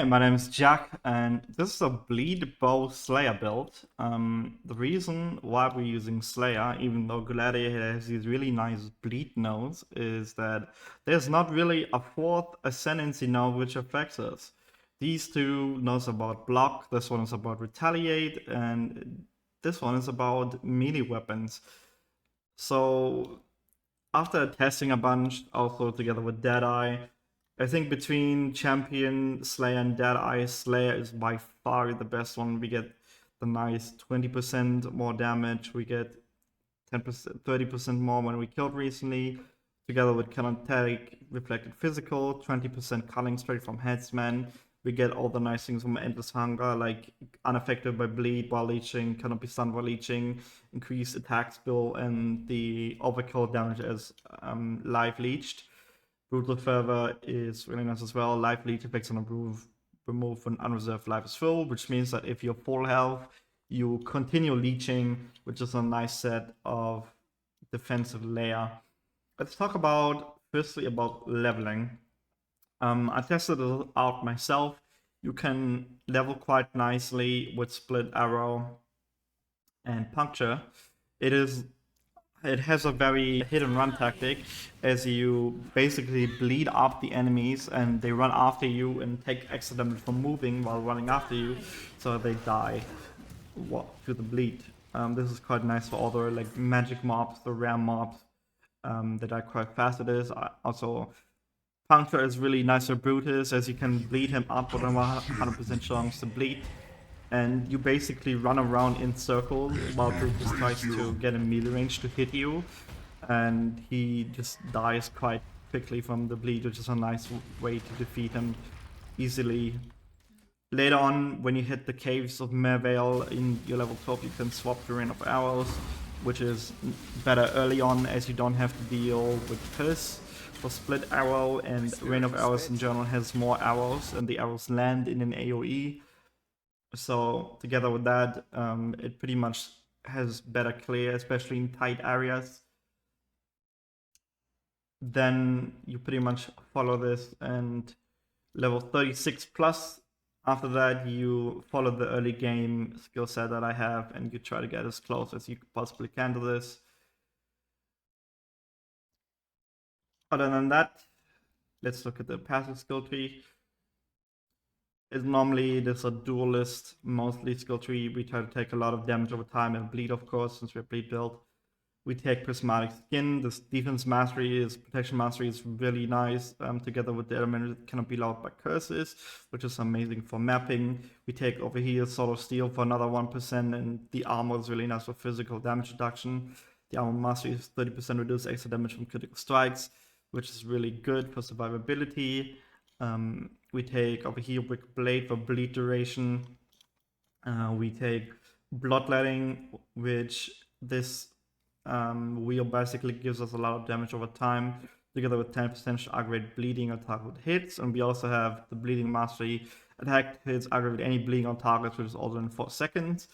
Hi, my name is Jack, and this is a Bleed Bow Slayer build. The reason why we're using Slayer, even though Gladiator has these really nice bleed nodes, is that there's not really a fourth Ascendancy node which affects us. These two nodes are about block, this one is about retaliate, and this one is about melee weapons. So after testing a bunch, also together with Deadeye, I think between Champion, Slayer, and Deadeye, Slayer is by far the best one. We get the nice 20% more damage. We get 10%, 30% more when we killed recently. Together with Kinetic, Reflected Physical, 20% culling straight from Headsman. We get all the nice things from Endless Hunger, like unaffected by bleed while leeching, cannot be stunned while leeching, increased attack skill, and the overkill damage as live leeched. Brutal Fervor is really nice as well. Life leech effects on remove when unreserved life is full, which means that if you're full health, you continue leeching, which is a nice set of defensive layer. Let's talk firstly about leveling. I tested it out myself. You can level quite nicely with Split Arrow and Puncture. It has a very hit and run tactic, as you basically bleed up the enemies and they run after you and take extra damage from moving while running after you, so they die to the bleed. This is quite nice for all the like magic mobs, the rare mobs that die quite fast. It is also Puncture is really nice for Brutus, as you can bleed him up with a 100% chance to bleed. And you basically run around in circles while Brutus tries to get in melee range to hit you. And he just dies quite quickly from the bleed, which is a nice way to defeat him easily. Later on, when you hit the caves of Mervale in your level 12, you can swap the Rain of Arrows, which is better early on, as you don't have to deal with Curse for Split Arrow, and Rain of Arrows in general has more arrows, and the arrows land in an AoE. So together with that, it pretty much has better clear, especially in tight areas. Then you pretty much follow this, and level 36 plus, after that you follow the early game skill set that I have, and you try to get as close as you possibly can to this. Other than that, let's look at the passive skill tree. Normally there's a duelist, mostly skill tree. We try to take a lot of damage over time and bleed, of course, since we're bleed build. We take Prismatic Skin. This defense mastery protection mastery is really nice, together with the element that cannot be allowed by curses, which is amazing for mapping. We take over here Sword of Steel for another 1%, and the armor is really nice for physical damage reduction. The armor mastery is 30% reduced extra damage from critical strikes, which is really good for survivability. We take over here Wicked Blade for bleed duration. We take Bloodletting, which this wheel basically gives us a lot of damage over time, together with 10% aggravate bleeding on target hits. And we also have the bleeding mastery. Attack hits aggravate any bleeding on targets, which is also in 4 seconds.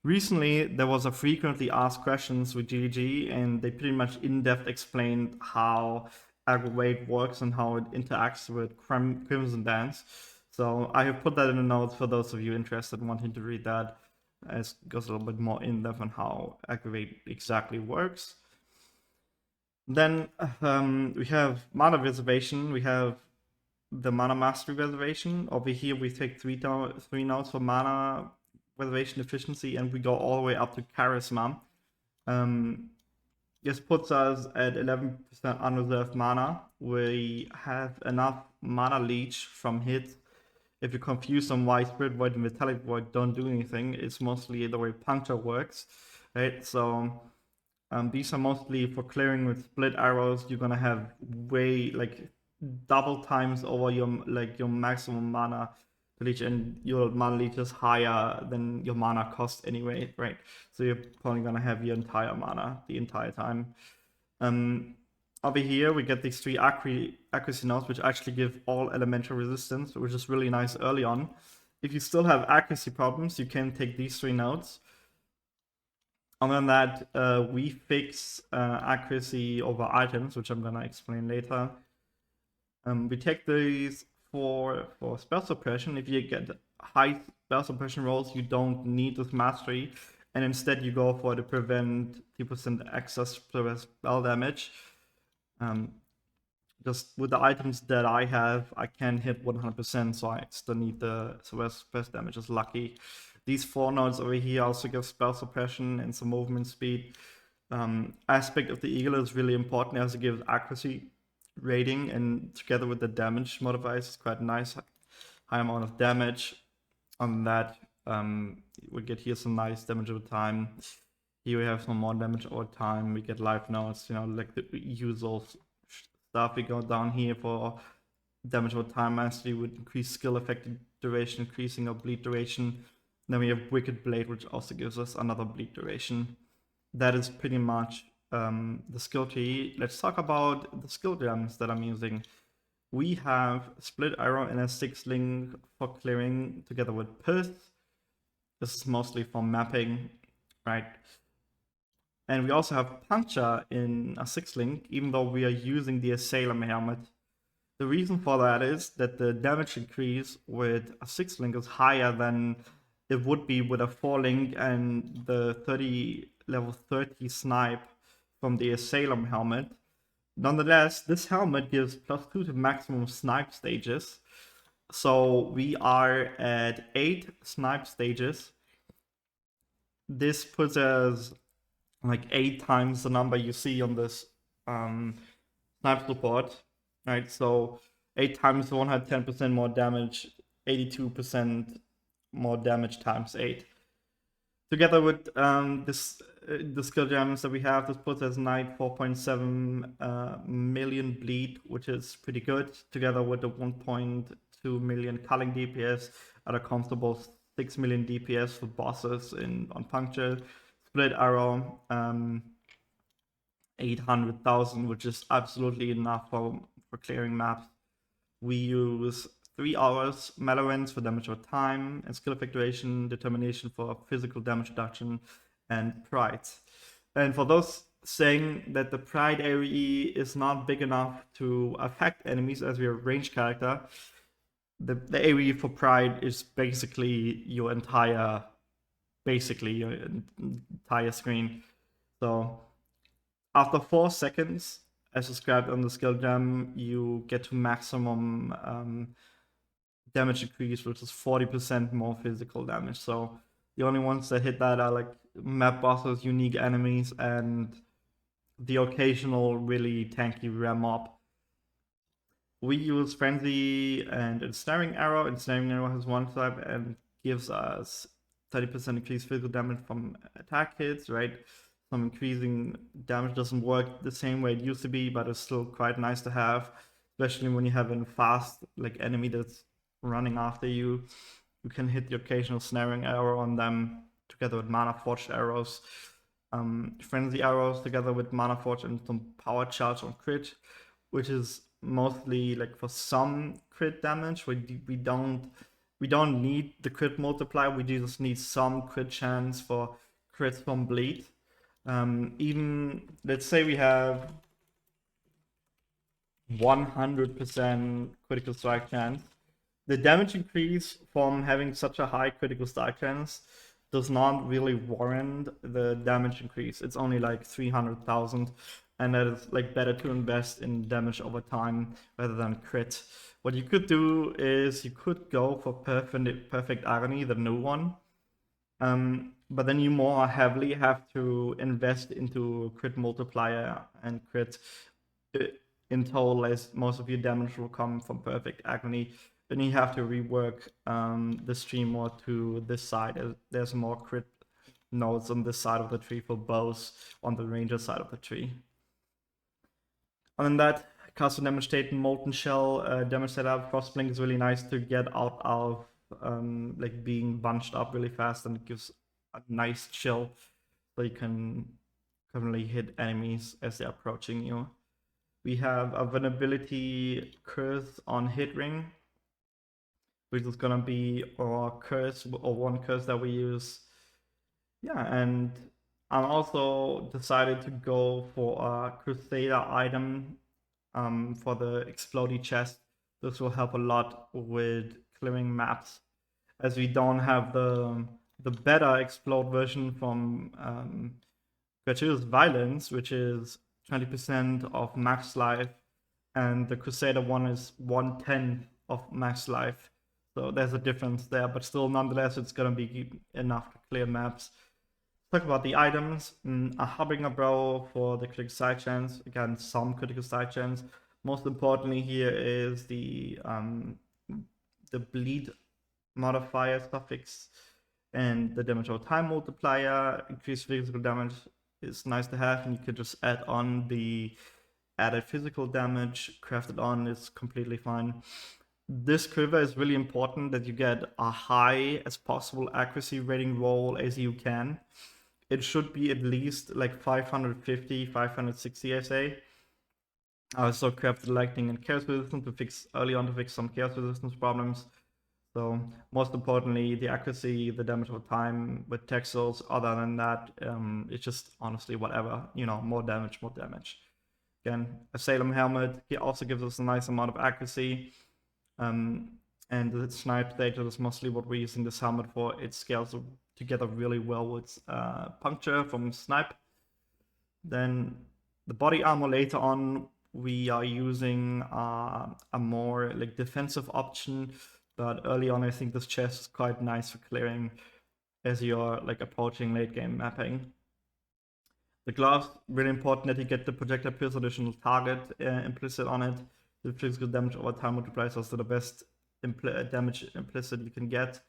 Recently, there was a frequently asked questions with GG, and they pretty much in-depth explained how aggravate works and how it interacts with Crimson Dance. So I have put that in the notes for those of you interested in wanting to read that, as it goes a little bit more in depth on how aggravate exactly works. Then we have mana reservation. We have the mana mastery reservation. Over here we take three nodes for mana reservation efficiency, and we go all the way up to charisma. This puts us at 11% unreserved mana. We have enough mana leech from hits. If you're confused on why Spirit Void and Vitality Void don't do anything, it's mostly the way Puncture works, right? So these are mostly for clearing with Split Arrows. You're gonna have way double times over your maximum mana leech, and your mana leech is higher than your mana cost anyway, right? So you're probably gonna have your entire mana the entire time. Over here we get these 3 accuracy nodes, which actually give all elemental resistance, which is really nice early on. If you still have accuracy problems, you can take these 3 nodes. Other than that, we fix accuracy over items, which I'm gonna explain later. We take these for spell suppression, if you get high spell suppression rolls, you don't need this mastery, and instead you go for the prevent 2% excess spell damage. Just with the items that I have, I can hit 100%, so I still need the suppress damage is lucky. These 4 nodes over here also give spell suppression and some movement speed. Aspect of the eagle is really important as it gives accuracy rating, and together with the damage modifiers, it's quite nice. High amount of damage on that. We get here some nice damage over time. Here we have some more damage over time. We get life nodes, like the usual stuff. We go down here for damage over time mastery with increased skill effective duration, increasing our bleed duration. Then we have Wicked Blade, which also gives us another bleed duration. That is pretty much the skill tree. Let's talk about the skill gems that I'm using. We have Split Arrow and a 6-link for clearing together with Pierce. This is mostly for mapping, right? And we also have Puncture in a 6-link, even though we are using the Assailant helmet. The reason for that is that the damage increase with a 6-link is higher than it would be with a 4-link, and the level 30 Snipe from the Assailant helmet. Nonetheless, this helmet gives +2 to maximum Snipe stages. So we are at 8 Snipe stages. This puts us like 8 times the number you see on this Snipe support, right? So 8 times 110% more damage, 82% more damage times 8. Together with the skill gems that we have, this puts us 4.7 million bleed, which is pretty good. Together with the 1.2 million culling DPS at a comfortable 6 million DPS for bosses on Puncture. Split Arrow, 800,000, which is absolutely enough for clearing maps. We use 3 hours Melorens for damage over time, and skill effectuation, determination for physical damage reduction, and pride. And for those saying that the pride AoE is not big enough to affect enemies as we are a ranged character, the AoE for pride is basically your entire screen. So after 4 seconds, as described on the skill gem, you get to maximum damage increase, which is 40% more physical damage. So the only ones that hit that are like map bosses, unique enemies, and the occasional really tanky rare mob. We use Frenzy and Ensnaring Arrow. Ensnaring Arrow has 1 type and gives us 30% increased physical damage from attack hits, right? Some increasing damage doesn't work the same way it used to be, but it's still quite nice to have, especially when you have a fast enemy that's running after you. You can hit the occasional snaring arrow on them together with mana forged arrows. Frenzy arrows together with mana forged and some power charge on crit, which is mostly like for some crit damage. We don't need the crit multiplier. We just need some crit chance for crits from bleed. Even let's say we have 100% critical strike chance. The damage increase from having such a high critical strike chance does not really warrant the damage increase. It's only like 300,000, and that is like better to invest in damage over time rather than crit. What you could do is you could go for perfect agony, the new one, but then you more heavily have to invest into crit multiplier and crit in total, as most of your damage will come from perfect agony. Then you have to rework the stream more to this side. There's more crit nodes on this side of the tree for bows on the ranger side of the tree. Other than that, castle damage state and molten shell damage setup. Frostblink is really nice to get out of like being bunched up really fast, and it gives a nice chill so you can currently hit enemies as they're approaching you. We have a vulnerability curse on hit ring, which is gonna be our curse or one curse that we use. Yeah, and I'm also decided to go for a Crusader item for the Explodey chest. this will help a lot with clearing maps, as we don't have the better explode version from Gratuitous Violence, which is 20% of max life, and the Crusader one is 1/10 of max life. So there's a difference there, but still, nonetheless, it's gonna be enough to clear maps. Talk about the items. A Harbinger Bow for the critical side chance. Again, some critical side chance. Most importantly here is the bleed modifier suffix and the damage over time multiplier. Increased physical damage is nice to have, and you could just add on the added physical damage. Crafted on is completely fine. This quiver is really important that you get a high as possible accuracy rating roll as you can. It should be at least like 550, 560, I say. I also crafted lightning and chaos resistance to fix some chaos resistance problems. So most importantly, the accuracy, the damage over time with texels. Other than that, it's just honestly whatever, more damage. Again, a Salem helmet, he also gives us a nice amount of accuracy. And the Snipe data is mostly what we're using this helmet for. It scales together really well with puncture from Snipe. Then the body armor later on, we are using a more like defensive option, but early on I think this chest is quite nice for clearing as you're like approaching late game mapping. The gloves, really important that you get the projectile pierce additional target implicit on it. The physical damage over time multiplies also the best damage implicit you can get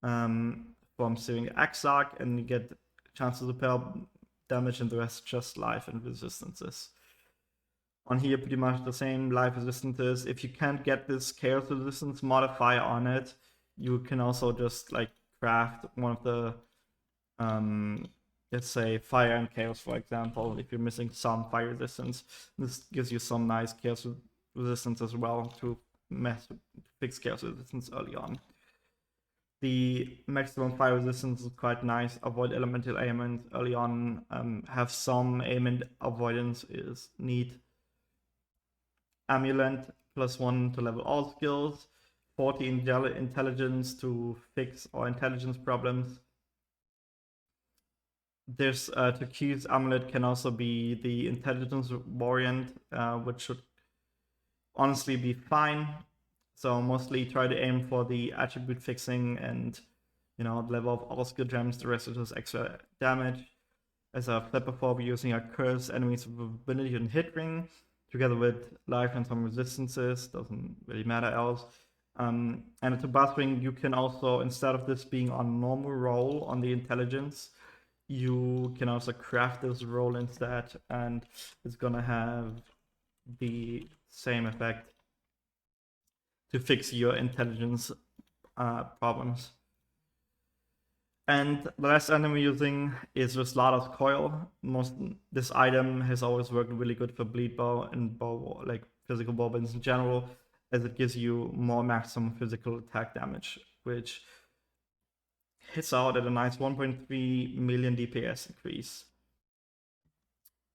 from seeing Exile, and you get chances to repair damage, and the rest just life and resistances. On here, pretty much the same life resistances. If you can't get this chaos resistance modifier on it, you can also just like craft one of the let's say fire and chaos, for example. If you're missing some fire resistance, this gives you some nice chaos resistance as well to fix chaos resistance early on. The maximum fire resistance is quite nice. Avoid elemental ailment early on. Have some ailment avoidance is neat. Amulet +1 to level all skills. 40 intelligence to fix all intelligence problems. This turquoise amulet can also be the intelligence variant, which should honestly be fine. So mostly try to aim for the attribute fixing and the level of all skill gems. The rest is just extra damage. As I've said before, we're using a curse enemies with ability and hit ring together with life and some resistances. Doesn't really matter else. And to buff ring, you can also, instead of this being on normal roll on the intelligence, you can also craft this roll instead, and it's gonna have the same effect to fix your intelligence problems. And the last item we're using is Leaguestarter's Coil. This item has always worked really good for bleed bow and bow, like physical bow builds in general, as it gives you more maximum physical attack damage, which hits out at a nice 1.3 million DPS increase.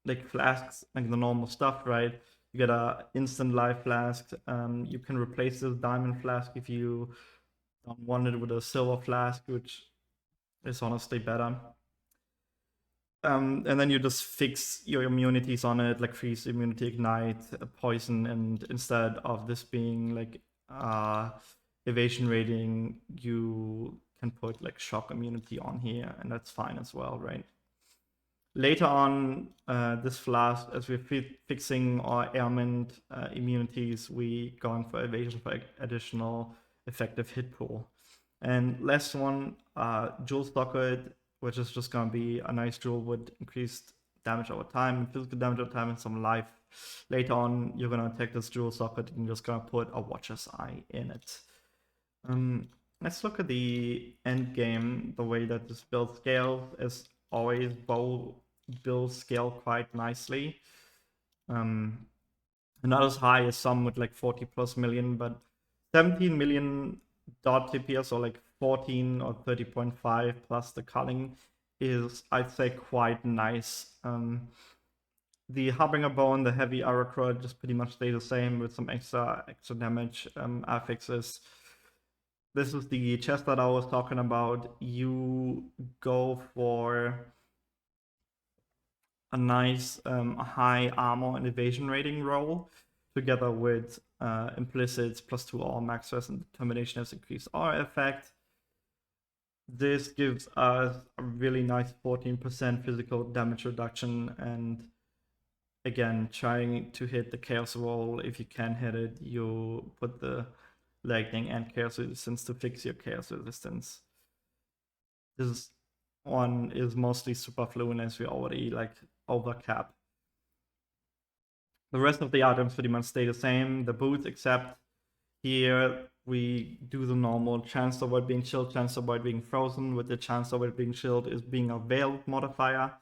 Like flasks, like the normal stuff, right? You get a instant life flask. You can replace this diamond flask if you don't want it with a silver flask, which is honestly better. And then you just fix your immunities on it, like freeze, immunity, ignite, poison, and instead of this being like evasion rating, you can put like shock immunity on here, and that's fine as well, right? Later on, this flask, as we're fixing our ailment immunities, we going for evasion for additional effective hit pool. And last one, Jewel Socket, which is just gonna be a nice jewel with increased damage over time, and physical damage over time, and some life. Later on, you're gonna take this Jewel Socket and you're just gonna put a Watcher's Eye in it. Let's look at the end game, the way that this build scales. As always, bow builds scale quite nicely. Not as high as some with like 40+ million, but 17 million dot TPS, or like 14 or 30.5 plus the culling is, I'd say, quite nice. The Harbinger Bow and the Heavy Arrow Crow just pretty much stay the same with some extra damage affixes. This is the chest that I was talking about. You go for a nice high armor and evasion rating roll together with implicit +2 all max stress and determination has increased aura effect. This gives us a really nice 14% physical damage reduction, and again, trying to hit the chaos roll. If you can hit it, you put the lightning and chaos resistance to fix your chaos resistance. This one is mostly super fluent as we already like overcap. The rest of the items pretty much stay the same. The boots, except here we do the normal chance to avoid being chilled, chance to avoid being frozen, with the chance to avoid being chilled is being a veiled modifier.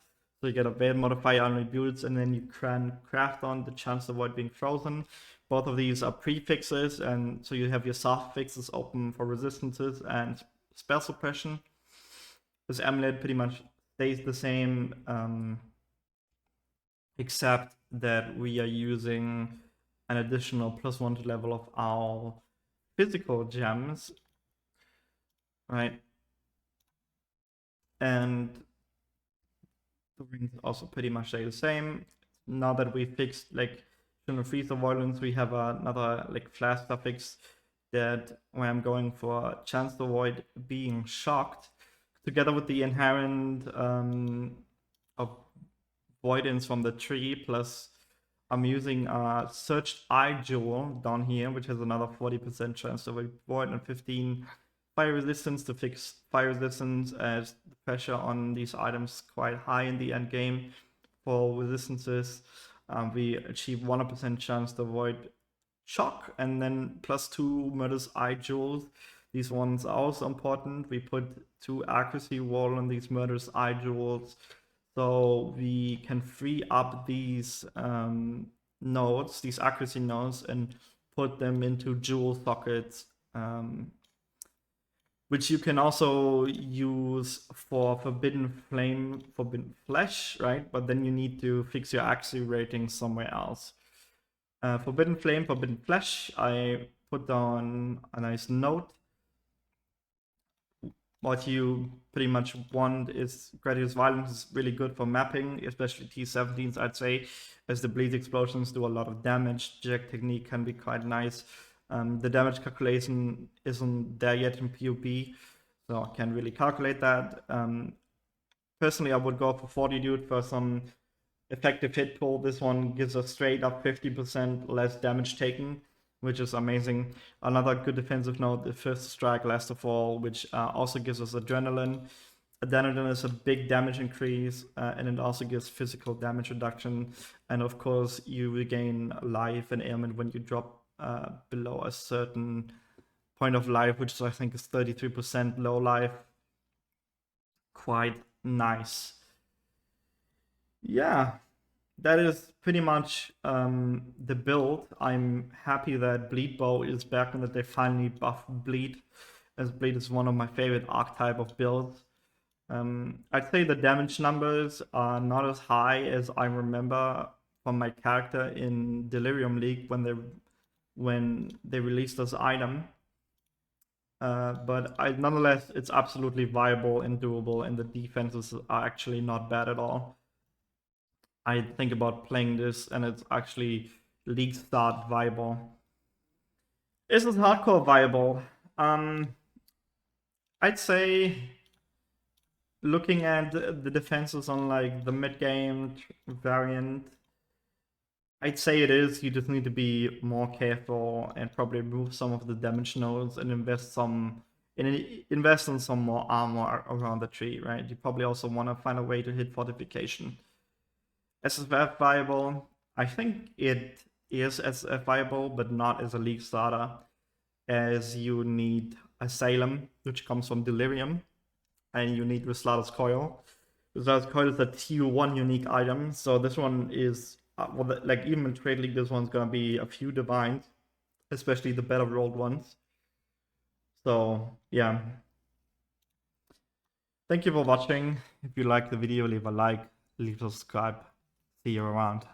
So you get a veiled modifier on your boots, and then you can craft on the chance to avoid being frozen. Both of these are prefixes, and so you have your soft fixes open for resistances and spell suppression. This amulet pretty much stays the same, except that we are using an additional +1 to level of our physical gems, right? And the rings also pretty much stay the same. Now that we fixed like freeze avoidance, we have another like flash suffix that where I'm going for chance to avoid being shocked, together with the inherent avoidance from the tree, plus I'm using a searched eye jewel down here, which has another 40% chance to avoid and 15 fire resistance to fix fire resistance, as the pressure on these items quite high in the end game for resistances. We achieve 100% chance to avoid shock, and then +2 murderous eye jewels. These ones are also important. We put 2 accuracy wall on these murderous eye jewels, so we can free up these nodes, these accuracy nodes, and put them into jewel sockets, which you can also use for Forbidden Flame, Forbidden Flesh, right? But then you need to fix your accuracy rating somewhere else. Forbidden Flame, Forbidden Flesh, I put down a nice note. What you pretty much want is Gradius Violence is really good for mapping, especially T17s, I'd say, as the bleed explosions do a lot of damage. Jack technique can be quite nice. The damage calculation isn't there yet in PoE, so I can't really calculate that. Personally, I would go for Fortitude for some effective hit pull. This one gives us straight up 50% less damage taken, which is amazing. Another good defensive note, the First Strike, Last of All, which also gives us Adrenaline. Adrenaline is a big damage increase, and it also gives physical damage reduction. And of course, you regain life and ailment when you drop below a certain point of life, which I think is 33% low life. Quite nice. Yeah, that is pretty much the build. I'm happy that Bleed Bow is back and that they finally buffed Bleed, as Bleed is one of my favorite archetype of builds. I'd say the damage numbers are not as high as I remember from my character in Delirium League when they released this item. But nonetheless, it's absolutely viable and doable, and the defenses are actually not bad at all. I think about playing this, and it's actually Leaguestart viable. Is it hardcore viable? I'd say, looking at the defenses on like the mid-game variant, I'd say it is. You just need to be more careful and probably remove some of the damage nodes and invest in some more armor around the tree, right? You probably also want to find a way to hit fortification. SSF viable, I think it is SSF viable, but not as a League starter, as you need Asylum, which comes from Delirium, and you need Rislatus Coil. Rislatus Coil is a tier 1 unique item, so this one is, like even in Trade League, this one's gonna be a few divines, especially the better rolled ones. So yeah. Thank you for watching. If you liked the video, leave a like, leave a subscribe. See you around.